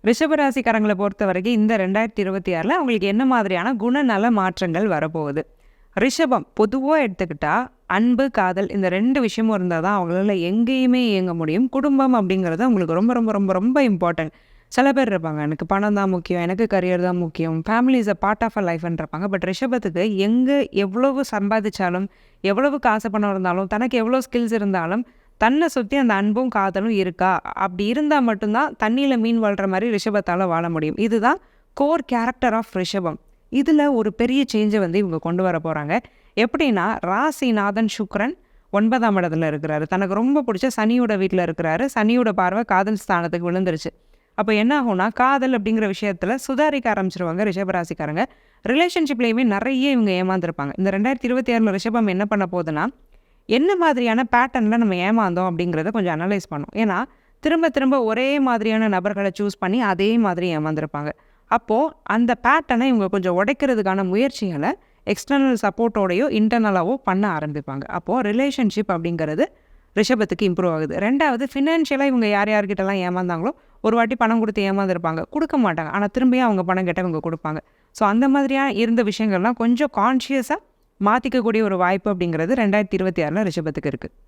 ரிஷபராசிக்காரங்களை பொறுத்த வரைக்கும் இந்த 2026 அவங்களுக்கு என்ன மாதிரியான குணநல மாற்றங்கள் வரப்போகுது? ரிஷபம் பொதுவாக எடுத்துக்கிட்டா அன்பு, காதல் இந்த 2 விஷயமும் இருந்தால் தான் அவங்களால எங்கேயுமே இயங்க முடியும். குடும்பம் அப்படிங்கிறது அவங்களுக்கு ரொம்ப ரொம்ப ரொம்ப ரொம்ப இம்பார்ட்டன்ட். சில பேர் இருப்பாங்க, எனக்கு பணம் தான் முக்கியம், எனக்கு கரியர் தான் முக்கியம், family is a part of a லைஃப்ன்னு இருப்பாங்க. பட் ரிஷபத்துக்கு எங்கே எவ்வளவு சம்பாதிச்சாலும், எவ்வளவு காசு பணம் இருந்தாலும், தனக்கு எவ்வளோ ஸ்கில்ஸ் இருந்தாலும், தன்னை சுற்றி அந்த அன்பும் காதலும் இருக்கா? அப்படி இருந்தால் மட்டும்தான் தண்ணியில் மீன் வாழ்கிற மாதிரி ரிஷபத்தால் வாழ முடியும். இதுதான் கோர் கேரக்டர் ஆஃப் ரிஷபம். இதில் ஒரு பெரிய சேஞ்சை இவங்க கொண்டு வர போகிறாங்க. எப்படின்னா, ராசிநாதன் சுக்ரன் 9ஆம் இடத்துல இருக்கிறாரு. தனக்கு ரொம்ப பிடிச்ச சனியோட வீட்டில் இருக்கிறாரு. சனியோட பார்வை காதல் ஸ்தானத்துக்கு விழுந்துருச்சு. அப்போ என்ன ஆகும்னா, காதல் அப்படிங்கிற விஷயத்தில் சுதாரிக்க ஆரம்பிச்சிருவாங்க ரிஷபராசிக்காரங்க. ரிலேஷன்ஷிப்லேயுமே நிறைய இவங்க ஏமாந்துருப்பாங்க. இந்த 2026 ரிஷபம் என்ன பண்ண போகுதுன்னா, என்ன மாதிரியான பேட்டர்னில் நம்ம ஏமாந்தோம் அப்படிங்கிறத கொஞ்சம் அனலைஸ் பண்ணும். ஏன்னா திரும்ப திரும்ப ஒரே மாதிரியான நபர்களை சூஸ் பண்ணி அதே மாதிரி ஏமாந்துருப்பாங்க. அப்போது அந்த பேட்டர்னை இவங்க கொஞ்சம் உடைக்கிறதுக்கான முயற்சிகளை எக்ஸ்டர்னல் சப்போர்ட்டோடையோ இன்டர்னலாவோ பண்ண ஆரம்பிப்பாங்க. அப்போது ரிலேஷன்ஷிப் அப்படிங்கிறது ரிஷபத்துக்கு இம்ப்ரூவ் ஆகுது. 2வது, ஃபினான்ஷியலாக இவங்க யார்கிட்டலாம் ஏமாந்தாங்களோ ஒரு வாட்டி பணம் கொடுத்து ஏமாந்துருப்பாங்க, கொடுக்க மாட்டாங்க. ஆனால் திரும்பியும் அவங்க பணம் கேட்டால் இவங்க கொடுப்பாங்க. ஸோ அந்த மாதிரியாக இருந்த விஷயங்கள்லாம் கொஞ்சம் கான்ஷியஸாக மாற்றிக்கக்கூடிய ஒரு வாய்ப்பு அப்படிங்கிறது 2026 ரிஷபத்துக்கு இருக்குது.